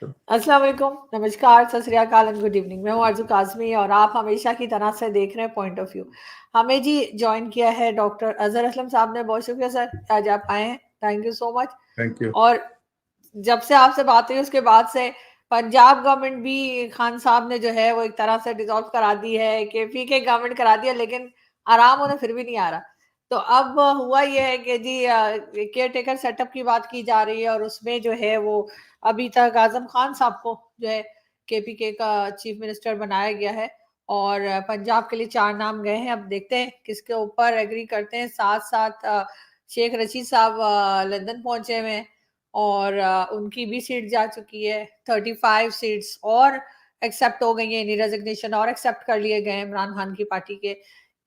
السلام علیکم، نمسکار، ست سری اکال اینڈ گڈ ایوننگ. میں ہوں آرزو کاظمی اور آپ ہمیشہ کی طرح سے دیکھ رہے ہیں پوائنٹ آف ویو. ہمیں جی جوائن کیا ہے ڈاکٹر اظہر اسلم صاحب نے. بہت شکریہ سر آج آپ آئے ہیں. Thank you so much. Thank you. اور جب سے آپ سے بات ہوئی اس کے بعد سے پنجاب گورنمنٹ بھی خان صاحب نے جو ہے وہ ایک طرح سے ڈیزالو کرا دی ہے کہ پی کے گورنمنٹ کرا دیا، لیکن آرام انہیں پھر بھی نہیں آ رہا. تو اب ہوا یہ ہے کہ جی کیئر ٹیکر سیٹ اپ کی بات کی جا رہی ہے اور اس میں جو ہے وہ ابھی تک اعظم خان صاحب کو جو ہے کے پی کے کا چیف منسٹر بنایا گیا ہے اور پنجاب کے لیے 4 نام گئے ہیں. اب دیکھتے ہیں کس کے اوپر ایگری کرتے ہیں. ساتھ ساتھ شیخ رشید صاحب لندن پہنچے ہوئے ہیں اور ان کی بھی سیٹ جا چکی ہے. 35 سیٹس اور ایکسیپٹ ہو گئی ہیں، یعنی ریزگنیشن اور ایکسیپٹ کر لیے گئے عمران خان کی پارٹی کے.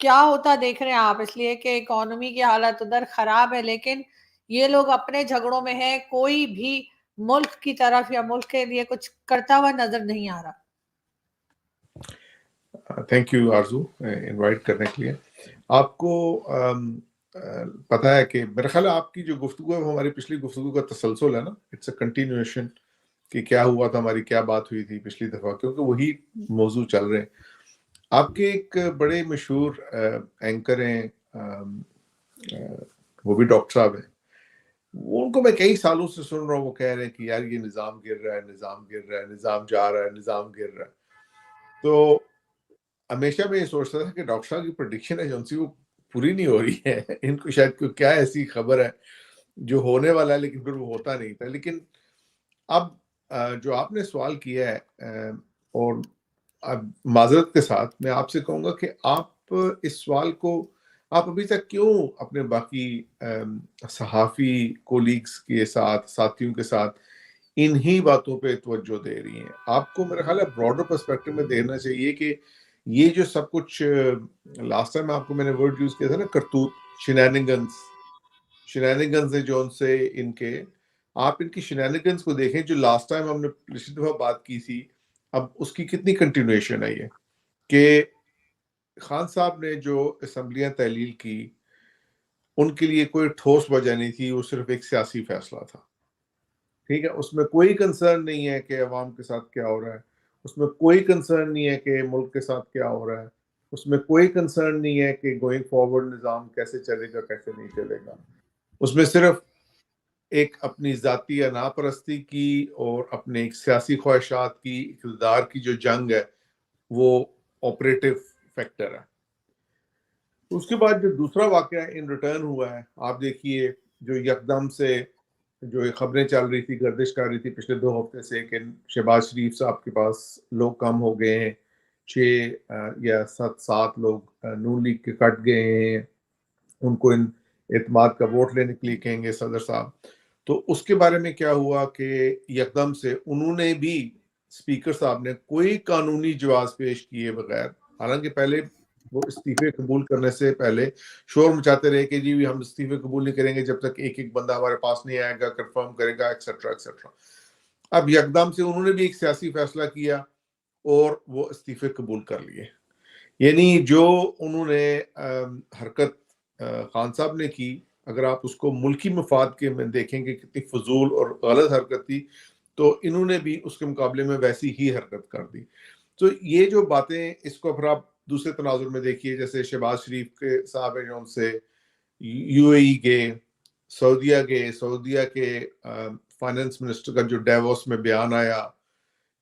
کیا ہوتا دیکھ رہے ہیں آپ؟ اس لیے کہ اکانومی کی حالت ادھر خراب ہے لیکن یہ لوگ اپنے جھگڑوں میں ہیں، کوئی بھی ملک کی طرف یا ملک کے لیے کچھ کرتا ہوا نظر نہیں آ رہا. تھینک یو آرزو انوائٹ کرنے کے لیے. آپ کو پتا ہے کہ میرا خیال ہے آپ کی جو گفتگو ہے ہماری پچھلی گفتگو کا تسلسل ہے نا، اٹس اے کنٹینیویشن کہ کیا ہوا تھا، ہماری کیا بات ہوئی تھی پچھلی دفعہ، کیونکہ وہی موضوع چل رہے ہیں. آپ کے ایک بڑے مشہور اینکر ہیں، وہ بھی ڈاکٹر صاحب ہیں. ان کو میں کئی سالوں سے سن رہا ہوں، وہ کہہ رہے ہیں کہ یار یہ نظام گر رہا ہے، نظام گر رہا ہے، نظام جا رہا ہے، نظام گر رہا ہے. تو ہمیشہ میں یہ سوچتا تھا کہ ڈاکٹر صاحب کی پریڈکشن ہے جو وہ پوری نہیں ہو رہی ہے. ان کو شاید کوئی کیا ایسی خبر ہے جو ہونے والا ہے لیکن پھر وہ ہوتا نہیں تھا. لیکن اب جو آپ نے سوال کیا ہے، اور اب معذرت کے ساتھ میں آپ سے کہوں گا کہ آپ اس سوال کو آپ ابھی تک کیوں اپنے باقی صحافی کولیگز کے ساتھ، ساتھیوں کے ساتھ انہی باتوں پہ توجہ دے رہی ہیں؟ آپ کو میرا خیال ہے براڈر پرسپیکٹو میں دیکھنا چاہیے کہ یہ جو سب کچھ لاسٹ ٹائم آپ کو میں نے ورڈ یوز کیا تھا نا، کرتوت، شینینگنز ہیں جو ان سے ان کے، آپ ان کی شینینگنز کو دیکھیں جو لاسٹ ٹائم ہم نے پچھلی دفعہ بات کی تھی. اب اس کی کتنی کنٹینویشن ہے یہ کہ خان صاحب نے جو اسمبلیاں تحلیل کی ان کے لیے کوئی ٹھوس وجہ نہیں تھی، وہ صرف ایک سیاسی فیصلہ تھا. ٹھیک ہے، اس میں کوئی کنسرن نہیں ہے کہ عوام کے ساتھ کیا ہو رہا ہے، اس میں کوئی کنسرن نہیں ہے کہ ملک کے ساتھ کیا ہو رہا ہے، اس میں کوئی کنسرن نہیں ہے کہ گوئنگ فارورڈ نظام کیسے چلے گا کیسے نہیں چلے گا. اس میں صرف ایک اپنی ذاتی انا پرستی کی اور اپنے ایک سیاسی خواہشات کی، اقتدار کی جو جنگ ہے وہ آپریٹو فیکٹر ہے. اس کے بعد جو دوسرا واقعہ ان ریٹرن ہوا ہے، آپ دیکھیے جو یکدم سے جو خبریں چل رہی تھی، گردش کر رہی تھی پچھلے 2 ہفتے سے کہ شہباز شریف صاحب کے پاس لوگ کم ہو گئے ہیں، 6 یا 7 لوگ نون لیگ کے کٹ گئے ہیں، ان کو ان اعتماد کا ووٹ لینے کے لیے کہیں گے صدر صاحب. تو اس کے بارے میں کیا ہوا کہ یکدم سے انہوں نے بھی، اسپیکر صاحب نے کوئی قانونی جواز پیش کیے بغیر، حالانکہ پہلے وہ استعفے قبول کرنے سے پہلے شور مچاتے رہے کہ جی ہم استعفے قبول نہیں کریں گے جب تک ایک بندہ ہمارے پاس نہیں آئے گا، کنفرم کرے گا، ایکسیٹرا ایکسیٹرا. اب یکدم سے انہوں نے بھی ایک سیاسی فیصلہ کیا اور وہ استعفے قبول کر لیے. یعنی جو انہوں نے حرکت خان صاحب نے کی، اگر آپ اس کو ملکی مفاد کے میں دیکھیں کہ کتنی فضول اور غلط حرکت تھی، تو انہوں نے بھی اس کے مقابلے میں ویسی ہی حرکت کر دی. تو یہ جو باتیں، اس کو پھر آپ دوسرے تناظر میں دیکھیے، جیسے شہباز شریف کے صاحب ہیں جو ان سے یو اے ای گئے، سعودیہ کے فائنانس منسٹر کا جو ڈیووس میں بیان آیا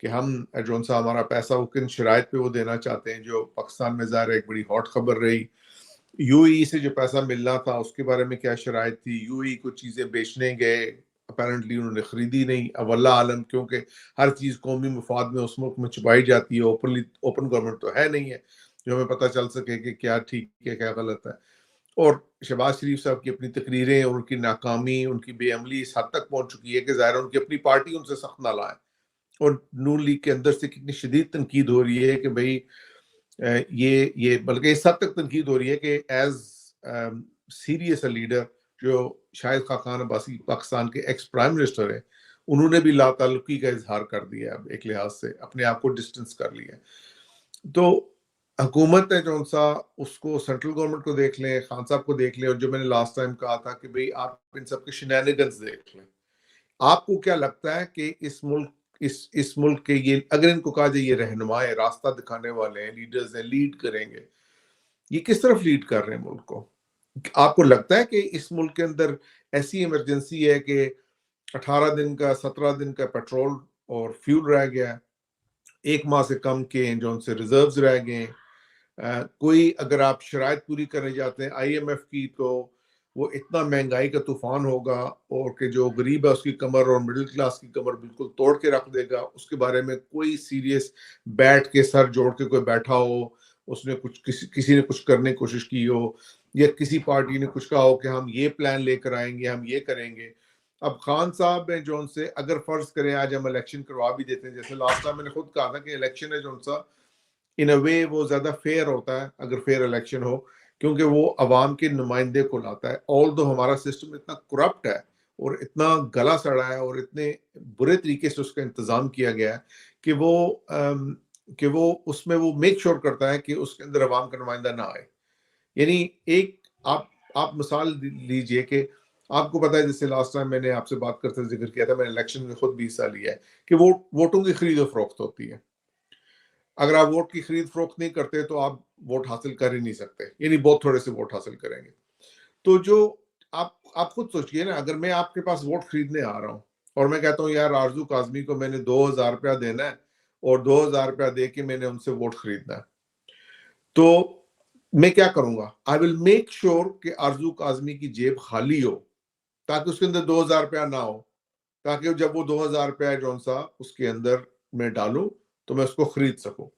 کہ ہم جون سا ہمارا پیسہ وہ کن شرائط پہ وہ دینا چاہتے ہیں، جو پاکستان میں ظاہر ایک بڑی ہاٹ خبر رہی. یو اے ای سے جو پیسہ ملنا تھا اس کے بارے میں کیا شرائط تھی. یو اے ای کو چیزیں بیچنے گئے، اپیرنٹلی انہوں نے خریدی نہیں. اب اللہ عالم، کیونکہ ہر چیز قومی مفاد میں اس ملک میں چھپائی جاتی ہے، اوپن گورنمنٹ تو ہے نہیں ہے جو ہمیں پتہ چل سکے کہ کیا ٹھیک ہے کیا غلط ہے. اور شہباز شریف صاحب کی اپنی تقریریں اور ان کی ناکامی، ان کی بے عملی اس حد تک پہنچ چکی ہے کہ ظاہر ان کی اپنی پارٹی ان سے سخت نہ لائے. اور نون لیگ کے اندر سے کتنی شدید تنقید ہو رہی ہے کہ بھئی یہ بلکہ اس حد تک تنقید ہو رہی ہے کہ ایز سیریس اے لیڈر جو شاہد خاقان عباسی پاکستان کے ایکس پرائم منسٹر ہیں، انہوں نے بھی لا تعلقی کا اظہار کر دیا، اب ایک لحاظ سے اپنے آپ کو ڈسٹنس کر لیا. تو حکومت ہے جو سا اس کو سینٹرل گورنمنٹ کو دیکھ لیں، خان صاحب کو دیکھ لیں، اور جو میں نے لاسٹ ٹائم کہا تھا کہ بھئی آپ ان سب کے شینینگنز دیکھ لیں. آپ کو کیا لگتا ہے کہ اس ملک اس ملک کے یہ اگر ان کو کہا جائے یہ رہنمائے راستہ دکھانے والے ہیں، لیڈرز ہیں، لیڈ کریں گے، یہ کس طرف لیڈ کر رہے ہیں ملک کو؟ آپ کو لگتا ہے کہ اس ملک کے اندر ایسی ایمرجنسی ہے کہ 18 دن کا 17 دن کا پیٹرول اور فیول رہ گیا ہے، 1 ماہ سے کم کے جو ان سے ریزروز رہ گئے ہیں، کوئی اگر آپ شرائط پوری کرنے جاتے ہیں آئی ایم ایف کی تو وہ اتنا مہنگائی کا طوفان ہوگا اور کہ جو غریب ہے اس کی کمر اور مڈل کلاس کی کمر بالکل توڑ کے رکھ دے گا، اس کے بارے میں کوئی سیریس بیٹھ کے سر جوڑ کے کوئی بیٹھا ہو، اس نے کسی نے کچھ کرنے کی کوشش کی ہو یا کسی پارٹی نے کچھ کہا ہو کہ ہم یہ پلان لے کر آئیں گے، ہم یہ کریں گے۔ اب خان صاحب ہیں جو ان سے اگر فرض کریں آج ہم الیکشن کروا بھی دیتے ہیں، جیسے لاسٹ ٹائم میں نے خود کہا تھا کہ الیکشن ہے جو ان سا ان اے وے وہ زیادہ فیئر ہوتا ہے اگر فیئر الیکشن ہو، کیونکہ وہ عوام کے نمائندے کو لاتا ہے۔ آل دو ہمارا سسٹم اتنا کرپٹ ہے اور اتنا گلا سڑا ہے اور اتنے برے طریقے سے اس کا انتظام کیا گیا ہے کہ وہ اس میں وہ میک شور کرتا ہے کہ اس کے اندر عوام کا نمائندہ نہ آئے۔ یعنی ایک آپ مثال لیجئے کہ آپ کو پتا ہے جیسے لاسٹ ٹائم میں نے آپ سے بات کرتے ذکر کیا تھا، میں نے الیکشن میں خود بھی حصہ لیا ہے کہ ووٹوں کی خرید و فروخت ہوتی ہے۔ اگر آپ ووٹ کی خرید فروخت نہیں کرتے تو آپ ووٹ حاصل کر ہی نہیں سکتے، یعنی بہت تھوڑے سے ووٹ حاصل کریں گے۔ تو جو آپ خود سوچئے نا، اگر میں آپ کے پاس ووٹ خریدنے آ رہا ہوں اور میں کہتا ہوں یار آرزو کاظمی کو میں نے 2000 روپیہ دینا ہے اور 2000 روپیہ دے کے میں نے ان سے ووٹ خریدنا ہے، تو میں کیا کروں گا؟ I will make sure کہ آرزو کاظمی کی جیب خالی ہو تاکہ اس کے اندر 2000 روپیہ نہ ہو، تاکہ جب وہ 2000 روپیہ جون سا اس کے اندر میں ڈالوں تو میں اس کو خرید سکوں۔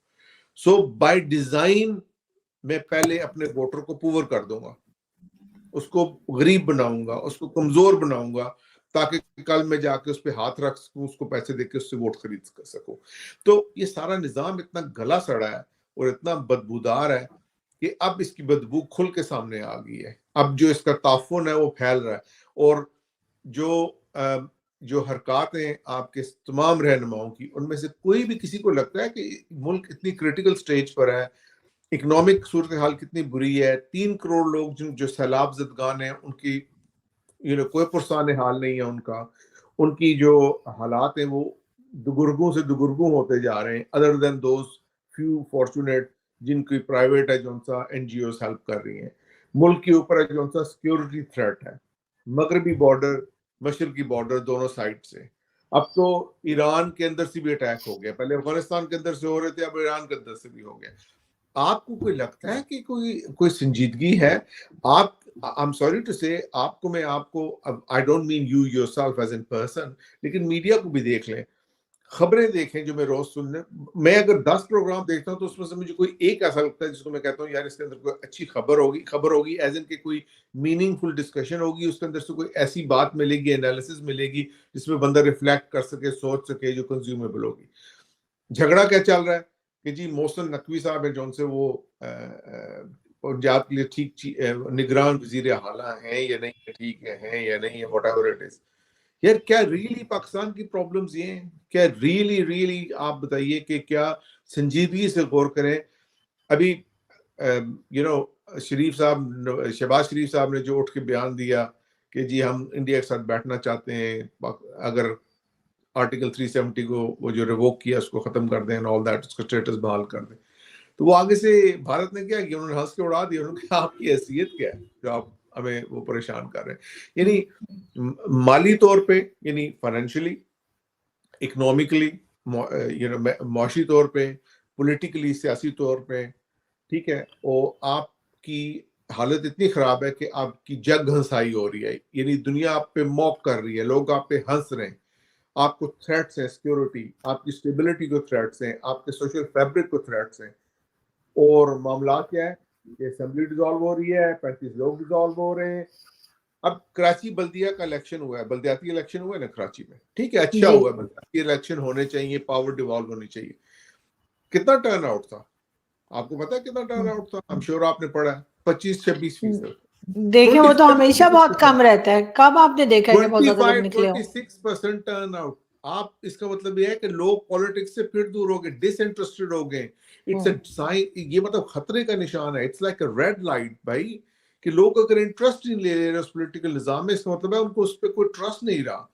سو بائی ڈیزائن میں پہلے اپنے ووٹر کو پور کر دوں گا، اس کو غریب بناؤں گا، اس کو کمزور بناؤں گا تاکہ کل میں جا کے اس پہ ہاتھ رکھ سکوں، اس کو پیسے دے کے اس سے ووٹ خرید سکوں۔ تو یہ سارا نظام اتنا گلا سڑا ہے اور اتنا بدبودار ہے کہ اب اس کی بدبو کھل کے سامنے آ گئی ہے۔ اب جو اس کا تعفن ہے وہ پھیل رہا ہے، اور جو حرکات ہیں آپ کے تمام رہنماؤں کی، ان میں سے کوئی بھی کسی کو لگتا ہے کہ ملک اتنی کریٹیکل سٹیج پر ہے، اکنامک صورتحال کتنی بری ہے، 3 کروڑ لوگ جو سیلاب زدگان ہیں ان کی کوئی پرسان حال نہیں ہے، ان کی جو حالات ہیں وہ دگرگوں سے دگرگوں ہوتے جا رہے ہیں، other than those few fortunate جن کی پرائیویٹ ہے جو سا این جی اوز ہیلپ کر رہی ہیں۔ ملک کے اوپر جو سا سیکیورٹی تھریٹ ہے، مغربی بارڈر مشرقی بارڈر دونوں سائڈ سے۔ اب تو ایران کے اندر سے بھی اٹیک ہو گیا، پہلے افغانستان کے اندر سے ہو رہے تھے، اب ایران کے اندر سے بھی ہو گیا۔ آپ کو کوئی لگتا ہے کہ کوئی سنجیدگی ہے؟ I'm sorry to say آپ کو I don't mean you yourself as in person، لیکن میڈیا کو بھی دیکھ لیں، خبریں دیکھیں جو میں روز سننے، میں اگر 10 پروگرام دیکھتا ہوں تو اس میں سے مجھے کوئی ایک ایسا لگتا ہے جس کو میں کہتا ہوں یار اس کے اندر کوئی اچھی خبر ہوگی ایز ان کہ کوئی میننگ فل ڈسکشن ہوگی، اس کے اندر سے کوئی ایسی بات ملے گی، انالیسس ملے گی جس میں بندہ ریفلیکٹ کر سکے، سوچ سکے، جو کنزیومیبل ہوگی۔ جھگڑا کیا چل رہا ہے کہ جی محسن نقوی صاحب ہیں جو ان سے وہ پنجاب کے لیے ٹھیک نگران وزیر اعلیٰ ہیں یا نہیں، ٹھیک ہیں یا نہیں، واٹ ایور اٹ از۔ یار کیا ریلی پاکستان کی پرابلمز یہ ہیں؟ کیا ریلی آپ بتائیے کہ کیا سنجیدگی سے غور کریں؟ ابھی شہباز شریف صاحب نے جو اٹھ کے بیان دیا کہ جی ہم انڈیا کے ساتھ بیٹھنا چاہتے ہیں، اگر آرٹیکل 370 کو وہ جو ریووک کیا اس کو ختم کر دیں، all that، اس کا اسٹیٹس بحال کر دیں، تو وہ آگے سے بھارت نے کیا کیا؟ انہوں نے ہنس کے اڑا دیا، انہوں نے کہا آپ کی حیثیت کیا ہے جو آپ ہمیں وہ پریشان کر رہے ہیں؟ یعنی مالی طور پہ، یعنی فائنینشلی، اکنامکلی، معاشی طور پہ، پولیٹیکلی، سیاسی طور پہ، ٹھیک ہے، اور آپ کی حالت اتنی خراب ہے کہ آپ کی جگ ہنسائی ہو رہی ہے، یعنی دنیا آپ پہ موک کر رہی ہے، لوگ آپ پہ ہنس رہے ہیں، آپ کو تھریٹس ہیں، سیکیورٹی، آپ کی اسٹیبلٹی کو تھریٹس ہیں، آپ کے سوشل فیبرک کو تھریٹس ہیں، اور معاملات کیا ہے کہ اسمبلی ڈیزالو ہو رہی ہے، 35 لوگ ڈیزالو ہو رہے ہیں۔ اب کراچی بلدیہ کا الیکشن ہوا ہے، بلدیاتی الیکشن ہوا ہے نا کراچی میں، ٹھیک ہے، اچھا ہوا ہے، بلدیاتی الیکشن ہونے چاہیے، پاور ڈیوالو ہونی چاہیے۔ کتنا ٹرن آؤٹ تھا؟ آپ کو پتا ہے کتنا ٹرن آؤٹ تھا؟ I'm sure آپ نے پڑھا ہے، 25-26%۔ دیکھیں وہ تو ہمیشہ بہت کم رہتا ہے، کب آپ نے دیکھا ہے کہ بہت زیادہ لوگ نکلے ہوں؟ 25-26% ٹرن آؤٹ۔ آپ اس کا مطلب یہ ہے کہ لوگ پالیٹکس سے پھر دور ہو گئے، ڈس انٹرسٹڈ ہو گئے۔ اٹس اے سائن، یہ مطلب خطرے کا نشان ہے، it's like a red light بھائی، کہ لوگ اگر انٹرسٹ نہیں لے رہے اس پولیٹیکل نظام میں، اس کا مطلب ہے ان کو اس پہ کوئی ٹرسٹ نہیں رہا۔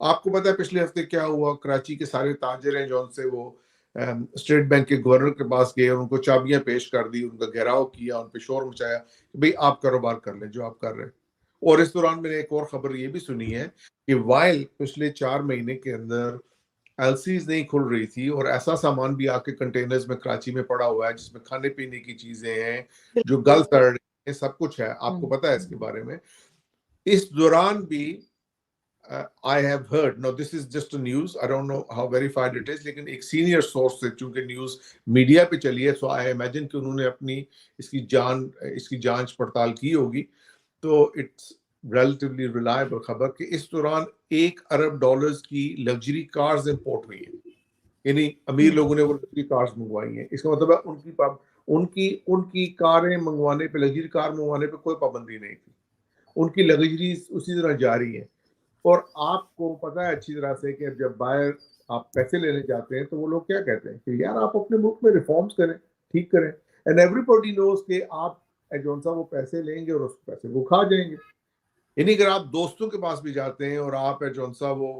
آپ کو پتا ہے پچھلے ہفتے کیا ہوا؟ کراچی کے سارے تاجر ہیں جو ان سے وہ اسٹیٹ بینک کے گورنر کے پاس گئے اور ان کو چابیاں پیش کر دی، ان کا گھیراؤ کیا، ان پہ شور مچایا کہ بھئی آپ کاروبار کر لیں جو آپ کر رہے ہیں. اور اس دوران میں نے ایک اور خبر یہ بھی سنی ہے کہ وائل پچھلے 4 مہینے کے اندر ایل سیز نہیں کھل رہی تھی اور ایسا سامان بھی آ کے کنٹینرز میں کراچی میں پڑا ہوا ہے جس میں کھانے پینے کی چیزیں ہیں جو گل سڑ رہی ہیں، سب کچھ ہے. آپ کو پتا ہے اس کے بارے میں. اس دوران بھی I have heard, now this is just a news, I don't know how verified it is, لیکن ایک سینئر سورس سے چونکہ نیوز میڈیا پہ چلی ہے، so I imagine کہ انہوں نے اپنی اس کی جانچ پڑتال کی ہوگی، تو it's relatively reliable خبر کہ اس دوران $1 ارب کی لگژری کارز امپورٹ ہوئی ہیں. یعنی امیر لوگوں نے وہ لگژری کارز منگوائی ہیں. اس کا مطلب ہے ان کی کاریں منگوانے پہ، لگژری کار منگوانے پہ کوئی پابندی نہیں تھی. ان کی لگژریز اسی طرح جاری ہیں. اور آپ کو پتا ہے اچھی طرح سے کہ جب باہر آپ پیسے لینے جاتے ہیں تو وہ لوگ کیا کہتے ہیں کہ یار آپ اپنے ملک میں ریفارمز کریں، ٹھیک کریں. اینڈ ایوری باڈی نوز کہ آپ جون سا وہ پیسے لیں گے اور اس پیسے وہ کھا جائیں گے. یعنی اگر آپ دوستوں کے پاس بھی جاتے ہیں اور آپ جون سا وہ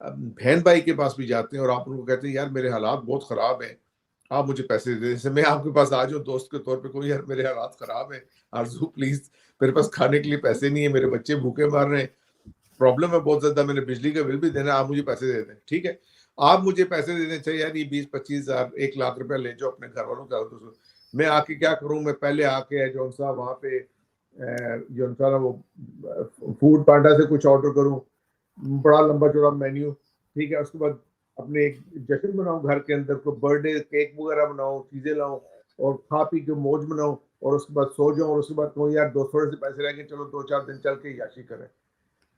بہن بھائی کے پاس بھی جاتے ہیں اور آپ ان کو کہتے ہیں یار میرے حالات بہت خراب ہیں، آپ مجھے پیسے دے دیں. جیسے میں آپ کے پاس آ جاؤں دوست کے طور پہ، کوئی یار میرے حالات خراب ہیں آرزو پلیز، میرے پاس کھانے کے لیے پیسے نہیں ہیں، میرے بچے بھوکے مر رہے ہیں، پرابلم ہے بہت زیادہ، میں نے بجلی کا بل بھی دینا ہے، آپ مجھے پیسے دے دیں. ٹھیک ہے، آپ مجھے پیسے دے دیں، چاہیے یار یہ 20-25 ہزار 1 لاکھ روپیہ لے جاؤ اپنے گھر والوں کا. میں آ کے کیا کروں؟ میں پہلے آ کے جون سا وہاں پہ جون سا وہ فوڈ پانڈا سے کچھ آرڈر کروں، بڑا لمبا چوڑا مینیو، ٹھیک ہے. اس کے بعد اپنے ایک جشن بناؤں گھر کے اندر، کوئی برتھ ڈے کیک وغیرہ بناؤں، چیزیں لاؤں اور کھا پی کے موج بناؤں، اور اس کے بعد سو جاؤں، اور اس کے بعد کہوں یار تھوڑے سے پیسے رہ گئے، چلو 2-4 دن چل کے یاشی کریں.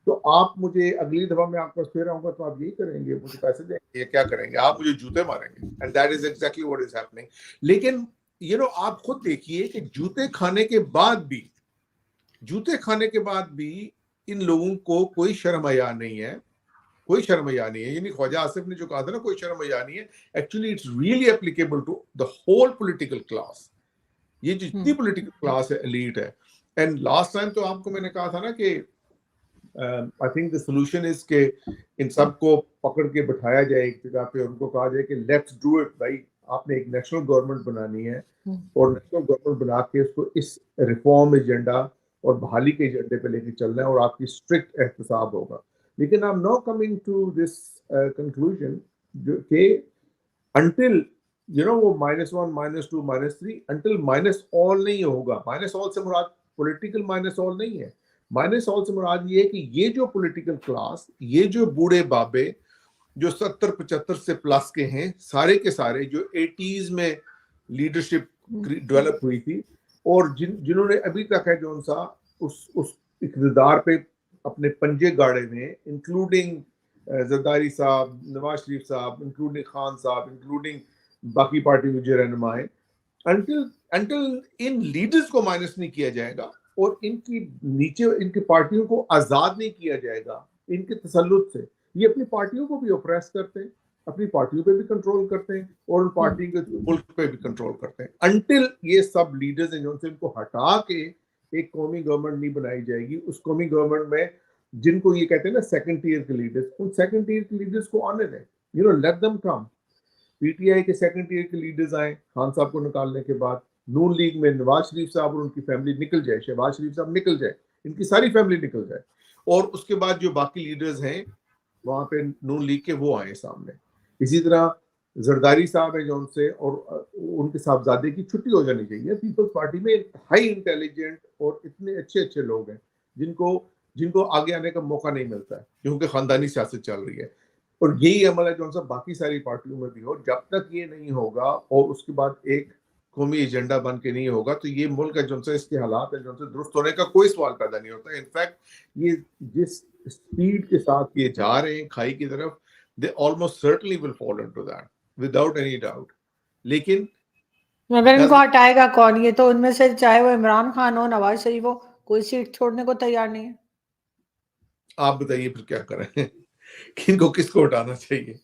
تو آپ مجھے اگلی دفعہ میں آپ کو پھر آؤں گا تو آپ یہی کریں گے، مجھے پیسے دیں گے یا کیا کریں گے؟ آپ مجھے جوتے ماریں گے. And that is exactly what is happening. لیکن آپ خود دیکھیے کہ جوتے کھانے کے بعد بھی ان لوگوں کو کوئی شرم حیا نہیں ہے، کوئی شرم حیا نہیں ہے. یعنی خواجہ آصف نے جو کہا تھا نا کوئی شرم حیا نہیں ہے، actually it's really applicable to the whole political class. یہ جتنی پولیٹیکل کلاس ہے ایلیٹ ہے. اینڈ لاسٹ ٹائم تو آپ کو میں نے کہا تھا نا کہ I think the solution is کہ ان سب کو پکڑ کے بٹھایا جائے ایک جگہ پہ، ان کو کہا جائے کہ لیٹس ڈو اٹ بھائی. آپ نے ایک نیشنل گورنمنٹ بنانی ہے اور نیشنل گورنمنٹ بنا کے اس کو اس ریفارم ایجنڈا اور بحالی کے ایجنڈے پہ لے کے چلنا ہے اور آپ کی اسٹرکٹ احتساب ہوگا. لیکن I'm now coming to this conclusion کہ until وہ -1 -2 -3 until -all نہیں ہوگا. -all سے مراد پولیٹیکل -all نہیں ہے. -all سے مراد یہ ہے کہ یہ جو پولیٹیکل کلاس، یہ جو بوڑھے بابے جو 70-75 سے پلس کے ہیں، سارے کے سارے جو 80s میں لیڈرشپ ڈیولپ ہوئی تھی اور جنہوں نے ابھی تک ہے جو سا اس اقتدار پہ اپنے پنجے گاڑے میں، انکلوڈنگ زرداری صاحب، نواز شریف صاحب، انکلوڈنگ خان صاحب، انکلوڈنگ باقی پارٹی کے جو رہنمائیں، انٹل ان لیڈرز کو مائنس نہیں کیا جائے گا اور ان کی نیچے ان کی پارٹیوں کو آزاد نہیں کیا جائے گا ان کے تسلط سے. یہ اپنی پارٹیوں کو بھی اوپریس کرتے ہیں، اپنی پارٹیوں پہ بھی کنٹرول کرتے ہیں اور ان پارٹی کے ملک پہ بھی کنٹرول کرتے ہیں. انٹل یہ سب لیڈرز ہیں جو ان کو ہٹا کے ایک قومی گورنمنٹ نہیں بنائی جائے گی. اس قومی گورنمنٹ میں جن کو یہ کہتے ہیں نا سیکنڈ ٹیئر کے لیڈرز، ان سیکنڈ ٹیئر کے لیڈرز کو آنے دیں. Let them come. P T I کے سیکنڈ ٹیئر کے لیڈرز آئیں خان صاحب کو نکالنے کے بعد. نون لیگ میں نواز شریف صاحب اور ان کی فیملی نکل جائے، شہباز شریف صاحب نکل جائے، ان کی ساری فیملی نکل جائے، اور اس کے بعد جو باقی لیڈرز ہیں وہاں پہ نون لیگ کے وہ آئیں سامنے. اسی طرح زرداری صاحب ہیں جو ان سے، اور ان کے صاحبزادے کی چھٹی ہو جانی چاہیے. پیپلز پارٹی میں ہائی انٹیلیجنٹ اور اتنے اچھے لوگ ہیں جن کو آگے آنے کا موقع نہیں ملتا ہے کیونکہ خاندانی سیاست چل رہی ہے. اور یہی عمل ہے جو سب باقی ساری پارٹیوں میں بھی ہو. جب تک یہ نہیں ہوگا اور اس کے بعد ایک قومی ایجنڈا بن کے نہیں ہوگا تو یہ ملک ہے جو اس کے حالات ہیں جو درست ہونے کا کوئی سوال پیدا نہیں ہوتا. انفیکٹ یہ جس اسپیڈ کے ساتھ یہ جا رہے ہیں کھائی کی طرف، they almost certainly will fall into that without any doubt. لیکن اگر ان کو ہٹائے گا کون؟ یہ تو ان میں سے چاہے وہ عمران خان ہو، نواز شریف ہو، کوئی سیٹ چھوڑنے کو تیار نہیں ہے. آپ بتائیے پھر کیا کریں؟ کن کو کس کو ہٹانا چاہیے؟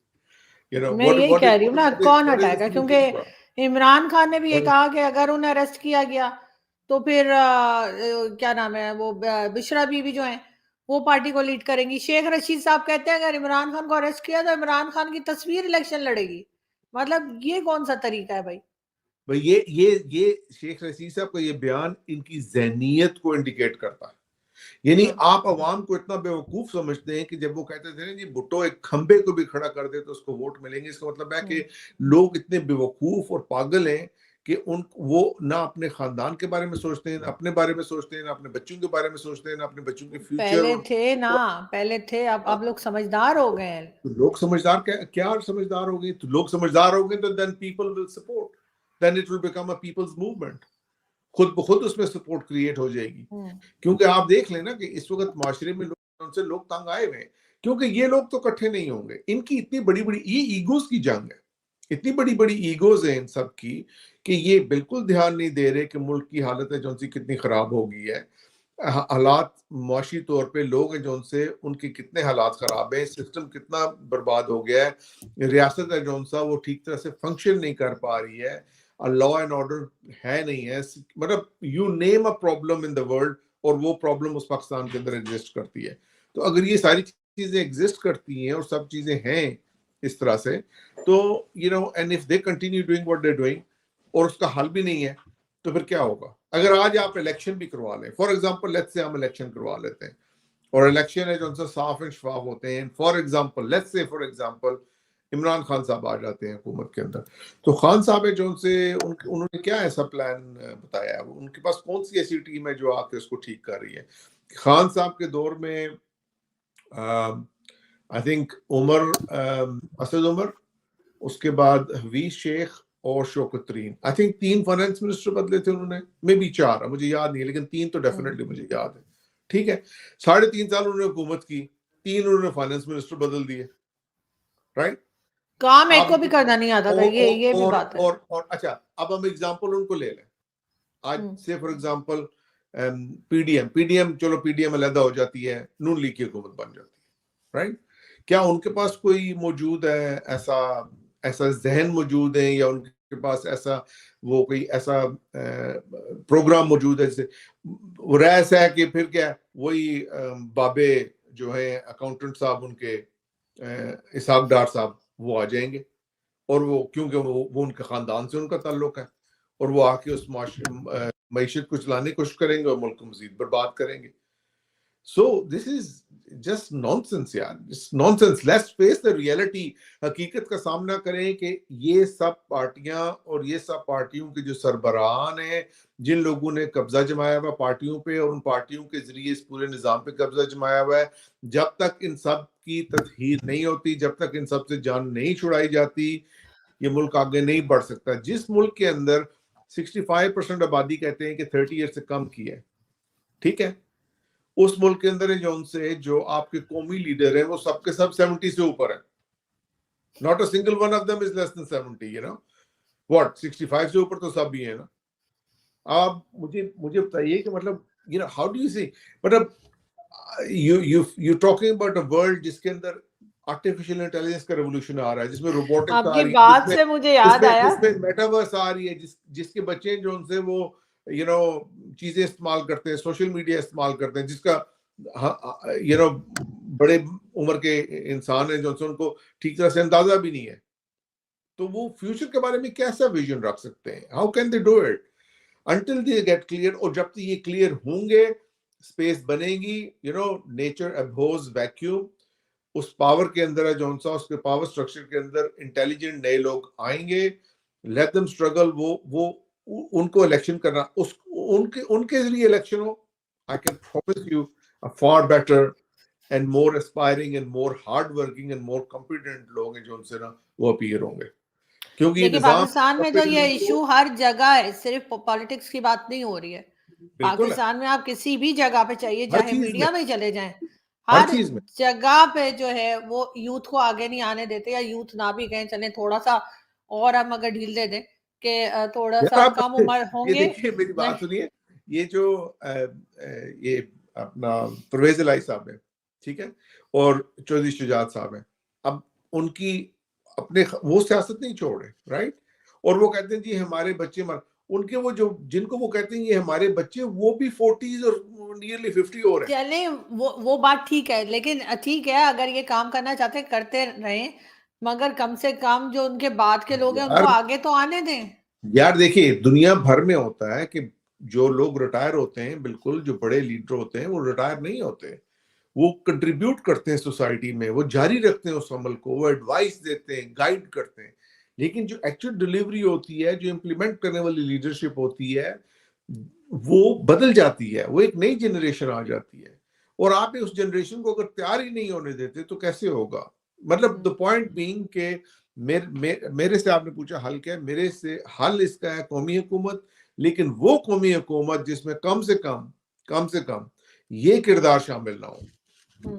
میں یہی کہہ رہی ہوں نا، کون ہٹائے گا؟ کیونکہ عمران خان نے بھی یہ کہا کہ اگر انہیں اریسٹ کیا گیا تو پھر کیا نام ہے وہ بشرا بیوی جو ہیں وہ پارٹی کو لیڈ کریں گی. شیخ رشید صاحب کہتے ہیں اگر عمران خان کو اریسٹ کیا تو عمران خان کی تصویر الیکشن لڑے گی. مطلب یہ کون سا طریقہ ہے بھائی؟ یہ شیخ رشید صاحب کا یہ بیان ان کی ذہنیت کو انڈیکیٹ کرتا ہے. یعنی آپ عوام کو اتنا بیوقوف سمجھتے ہیں کہ جب وہ کہتے تھے نا جی بھٹو ایک کھمبے کو بھی کھڑا کر دے تو اس کو ووٹ ملیں گے، اس کا مطلب ہے کہ لوگ اتنے بیوقوف اور پاگل ہیں کہ وہ نہ اپنے خاندان کے بارے میں سوچتے ہیں، نہ اپنے بارے میں سوچتے ہیں، نہ اپنے بچوں کے بارے میں سوچتے ہیں، نہ اپنے بچوں کے فیوچر. پہلے تھے اب لوگ سمجھدار ہو گئے ہیں. لوگ سمجھدار کیا سمجھدار ہو گئے؟ تو لوگ سمجھدار ہو گئے تو then people will support, then it will become a people's movement. خود بخود اس میں سپورٹ کریٹ ہو جائے گی. کیونکہ آپ دیکھ لیں نا کہ اس وقت معاشرے میں ان سے لوگ تنگ آئے ہوئے ہیں، کیونکہ یہ لوگ تو کٹھے نہیں ہوں گے. ان کی اتنی بڑی بڑی یہ ایگوز کی جنگ ہے، اتنی بڑی بڑی ایگوز ہیں ان سب کی کہ یہ بالکل دھیان نہیں دے رہے کہ ملک کی حالت ہے جو ان سے کتنی خراب ہو گئی ہے، حالات معاشی طور پہ لوگ ہیں جو ان سے ان کے کتنے حالات خراب ہیں، سسٹم کتنا برباد ہو گیا ہے، ریاست ہے جو ان سا وہ ٹھیک طرح سے فنکشن نہیں کر پا رہی ہے، لا اینڈ آرڈر ہے نہیں ہے. مطلب you name a problem in the world اور وہ پرابلم اس پاکستان کے اندر ایگزسٹ کرتی ہے. تو اگر یہ ساری چیزیں ایگزسٹ کرتی ہیں اور سب چیزیں ہیں اس طرح سے تو and if they continue doing what they doing اور اس کا حل بھی نہیں ہے تو پھر کیا ہوگا؟ اگر آج آپ الیکشن بھی کروا لیں، فار ایگزامپل لیٹس سے ہم الیکشن کروا لیتے ہیں اور الیکشن ہے جو ان سے صاف اینڈ شفاف ہوتے ہیں، for example let's say for example Imran Khan صاحب آ جاتے ہیں حکومت کے اندر، تو خان صاحب ہے جو ان سے انہوں نے کیا ایسا پلان بتایا ہے؟ ان کے پاس کون سی ایسی ٹیم ہے جو آ کے اس کو ٹھیک کر رہی ہے؟ خان صاحب کے دور میں آئی تھنک اسد عمر، اس کے بعد حفیظ شیخ اور شوکت ترین، آئی تھنک 3 فائنانس منسٹر بدلے تھے انہوں نے، میں بھی 4 مجھے یاد نہیں ہے لیکن 3 تو ڈیفینیٹلی مجھے یاد ہے. ٹھیک ہے، 3.5 سال انہوں نے حکومت کی، 3 انہوں نے فائنانس منسٹر بدل دیے، رائٹ؟ کام ایک کو بھی کرنا نہیں آتا تھا، یہ بھی بات ہے. اور اچھا اب ہم ایگزامپل ان کو لے لیں، آج سے for example P D M چلو پی ڈی ایم علیحدہ ہو جاتی ہے، نون لیگ کی حکومت بن جاتی ہے، رائٹ؟ کیا ان کے پاس کوئی موجود ہے ایسا ذہن موجود ہے یا ان کے پاس ایسا وہ کوئی ایسا پروگرام موجود ہے جیسے ایسا ہے کہ پھر کیا وہی بابے جو ہیں اکاؤنٹنٹ صاحب ان کے اسحاق ڈار صاحب وہ آ جائیں گے اور وہ کیونکہ وہ ان کے خاندان سے ان کا تعلق ہے اور وہ آ کے اس معیشت کو چلانے کی کوشش کریں گے اور ملک کو مزید برباد کریں گے. So this is just nonsense یار، nonsense. Let's face the reality. حقیقت کا سامنا کریں کہ یہ سب پارٹیاں اور یہ سب پارٹیوں کے جو سربراہان ہیں جن لوگوں نے قبضہ جمایا ہوا پارٹیوں پہ اور ان پارٹیوں کے ذریعے اس پورے نظام پہ قبضہ جمایا ہوا ہے، جب تک ان سب کی تطہیر نہیں ہوتی، جب تک ان سب سے جان نہیں چھڑائی جاتی، یہ ملک آگے نہیں بڑھ سکتا. جس ملک کے اندر 65% آبادی کہتے ہیں کہ 30 ایئر سے کم کی ہے، ٹھیک ہے، اس ملک کے اندر جو آپ کے قومی لیڈر ہیں وہ سب کے سب 70 سے اوپر ہیں. Not a single one of them is less than 70, you know. What? 65 سے اوپر تو سب بھی ہیں نا. آپ مجھے بتائیے کہ مطلب how do you see مطلب you talking about a world جس کے اندر آرٹیفیشل انٹیلیجنس کا ریولوشن آ رہا ہے، جس میں روبوٹکس آ رہی ہے، بات سے مجھے یاد آیا جس میں میٹاورس آ رہی ہے، جس کے بچے جو ان سے وہ چیزیں استعمال کرتے ہیں، سوشل میڈیا استعمال کرتے ہیں، جس کا بڑے عمر کے انسان ہیں جو ان کو ٹھیک طرح سے اندازہ بھی نہیں ہے، تو وہ فیوچر کے بارے میں کیسا ویژن رکھ سکتے ہیں؟ How can they do it until they get clear? اور جب تک یہ کلیئر ہوں گے اسپیس بنے گی. Nature abhors vacuum. اس پاور کے اندر ہے جو اس کے پاور سٹرکچر کے اندر انٹیلیجنٹ نئے لوگ آئیں گے. Let them struggle. وہ ان کو الیکشن کرنا، ان کے ذریعے election who. I can promise you a far better and more aspiring and more hard working and more competent لوگ ہیں جو ان سے نا وہ اپیئر ہوں گے. کیونکہ یہ پاکستان میں جو یہ ایشو ہر جگہ ہے، صرف پالیٹکس کی بات نہیں ہو رہی ہے. پاکستان میں آپ کسی بھی جگہ پہ چاہیے، چاہے میڈیا میں چلے جائیں، ہر جگہ پہ جو ہے وہ یوتھ کو آگے نہیں آنے دیتے، یا یوتھ نہ بھی کہیں چلیں تھوڑا سا اور ہم اگر ڈھیل دے دیں کہ تھوڑا سا کم عمر ہوں گے. میری بات سنیے، یہ جو یہ اپنا پرویز الہی صاحب ہے، ٹھیک ہے، اور چودھری شجاعت صاحب ہیں، اب ان کی اپنے وہ سیاست نہیں چھوڑ رہے، رائٹ؟ اور وہ کہتے ہیں جی ہمارے بچے ان کے وہ جو جن کو وہ کہتے ہیں یہ ہمارے بچے وہ بھی 40s اور نیئرلی 50 اور ہیں. چلیں وہ بات ٹھیک ہے، لیکن ٹھیک ہے اگر یہ کام کرنا چاہتے کرتے رہیں، مگر کم سے کم جو ان کے بعد کے لوگ ہیں ان کو آگے تو آنے دیں. یار دیکھیے دنیا بھر میں ہوتا ہے کہ جو لوگ ریٹائر ہوتے ہیں، بالکل جو بڑے لیڈر ہوتے ہیں وہ ریٹائر نہیں ہوتے، وہ کنٹریبیوٹ کرتے ہیں سوسائٹی میں، وہ جاری رکھتے ہیں اس عمل کو، وہ ایڈوائس دیتے ہیں، گائیڈ کرتے ہیں. لیکن جو ایکچوئل ڈیلیوری ہوتی ہے، جو امپلیمنٹ کرنے والی لیڈرشپ ہوتی ہے، وہ بدل جاتی ہے، وہ ایک نئی جنریشن آ جاتی ہے. اور آپ اس جنریشن کو اگر تیار ہی نہیں ہونے دیتے تو کیسے ہوگا؟ مطلب دا پوائنٹ بینگ کہ میرے سے آپ نے پوچھا حل کیا ہے، میرے سے حل اس کا ہے قومی حکومت، لیکن وہ قومی حکومت جس میں کم سے کم یہ کردار شامل نہ ہو،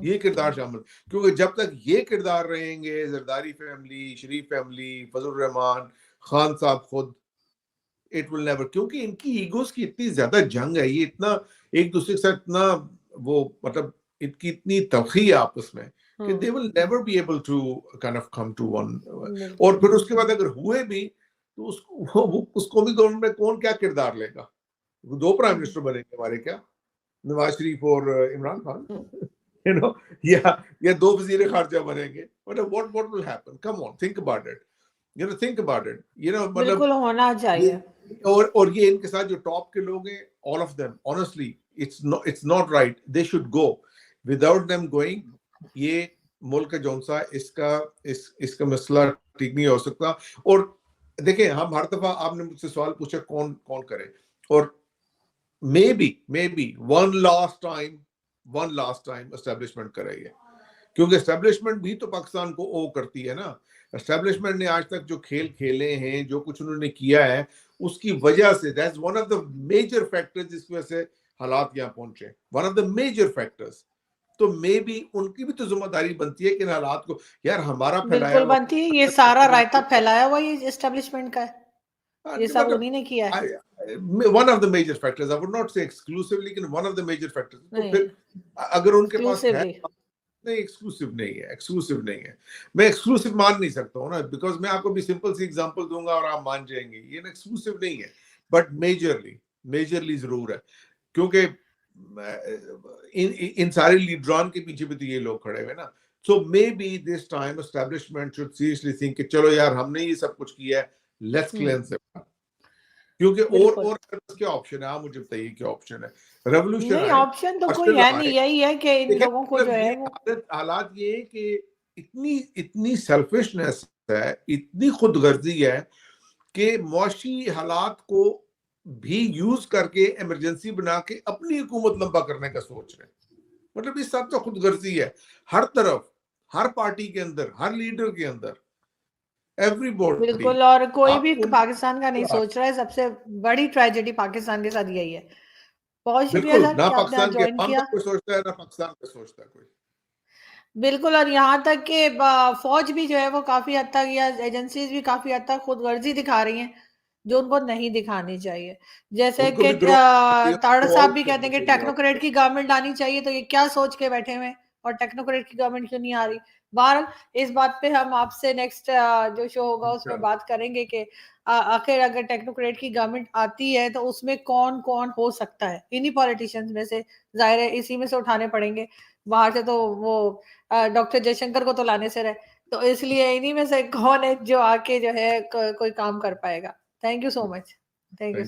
یہ کردار شامل، کیونکہ جب تک یہ کردار رہیں گے، زرداری فیملی، شریف فیملی، فضل الرحمان، خان صاحب خود، اٹ ول نیور، کیونکہ ان کی ایگوز کی اتنی زیادہ جنگ ہے، یہ اتنا ایک دوسرے کے ساتھ اتنا وہ مطلب ان کی اتنی تلخی ہے آپس میں کہ they will never be able to kind of come to one. اور پھر اس کے بعد اگر ہوئے بھی تو اس قومی گورنمنٹ میں کون کیا کردار لے گا؟ دو پرائم منسٹر بنیں گے ہمارے کیا، نواز شریف اور عمران خان، یا دو وزیر خارجہ بنیں گے. what will happen? Come on, think about it. Think about it. مطلب بالکل ہونا چاہیے. اور یہ ان کے ساتھ جو ٹاپ کے لوگ ہیں، all of them, honestly, it's not right. They should go. Without them going, یہ ملک کا جونسا اس کا مسئلہ ٹھیک نہیں ہو سکتا. اور دیکھیں ہم ہر دفعہ آپ نے مجھ سے سوال پوچھا کون کرے، اور maybe one last time establishment کرے گے، کیونکہ اسٹیبلشمنٹ بھی تو پاکستان کو او کرتی ہے نا. اسٹیبلشمنٹ نے آج تک جو کھیل کھیلے ہیں، جو کچھ انہوں نے کیا ہے، اس کی وجہ سے that's one of the major factors جس کی وجہ سے حالات یہاں پہنچے، one of the major factors. تو مے بی ان کی بھی تو ذمہ داری بنتی ہے کہ ان حالات کو، یار ہمارا پھیلایا بالکل بنتی ہے، یہ سارا رائتا پھیلایا ہوا یہ اسٹیبلشمنٹ کا ہے، یہ سب انہی نے کیا ہے. one of the major factors, I would not say exclusive, لیکن one of the major factors. تو پھر اگر ان کے پاس ہے، نہیں ایکسکلوسیو نہیں ہے، میں ایکسکلوسیو مان نہیں سکتا ہوں نا، بیکاز میں آپ کو بھی سمپل سی ایگزامپل دوں گا اور آپ مان جائیں گے، یہ ایکسکلوسیو نہیں ہے، بٹ میجرلی ضرور ہے، کیونکہ ان سارے لیڈران کے پیچھے بھی تو یہ لوگ کھڑے ہوئے نا. So maybe this time establishment should seriously think کہ چلو یار ہم نے یہ سب کچھ کیا ہے، لیٹس کلینس اٹ. کیونکہ اور کیا آپشن ہے؟ آپ مجھے بتائیے کیا آپشن ہے؟ ریولوشن نہیں، آپشن تو کوئی ہے نہیں، یہی ہے کہ ان لوگوں کو جو ہے حالات یہ ہے کہ اتنی سیلفشنس ہے، اتنی خود غرضی ہے کہ معاشی حالات کو بھی یوز کر کے ایمرجنسی بنا کے اپنی حکومت لمبا کرنے کا سوچ رہے ہیں. مطلب اس سب تو خود غرضی ہے ہر طرف، ہر پارٹی کے اندر، ہر لیڈر کے اندر، ایوری باڈی. بالکل، اور کوئی بھی پاکستان کا نہیں سوچ رہا ہے. سب سے بڑی ٹریجڈی پاکستان کے ساتھ یہی ہے. بہت شکریہ سر کہ آپ نے آج جوائن کیا. کوئی سوچتا ہے نہ پاکستان کا سوچتا ہے کوئی. بالکل، اور یہاں تک کہ فوج بھی جو ہے وہ کافی حد تک، یا ایجنسیز بھی کافی حد تک خود غرضی دکھا رہی ہیں جو ان کو نہیں دکھانی چاہیے. جیسے کہ تاڑا صاحب بھی کہتے ہیں کہ ٹیکنوکریٹ کی گورنمنٹ آنی چاہیے، تو یہ کیا سوچ کے بیٹھے ہوئے، اور ٹیکنوکریٹ کی گورنمنٹ کیوں نہیں آ رہی. بہرحال اس بات پہ ہم آپ سے نیکسٹ جو شو ہوگا اس میں بات کریں گے کہ آخر اگر ٹیکنوکریٹ کی گورنمنٹ آتی ہے تو اس میں کون کون ہو سکتا ہے. انہی پولیٹیشنز میں سے ظاہر ہے اسی میں سے اٹھانے پڑیں گے، باہر سے تو وہ ڈاکٹر جے شنکر کو تو لانے سے رہے، تو اس لیے انہی میں سے کون ہے جو آ کے جو ہے کوئی کام کر پائے گا. Thank you so much. Thank you.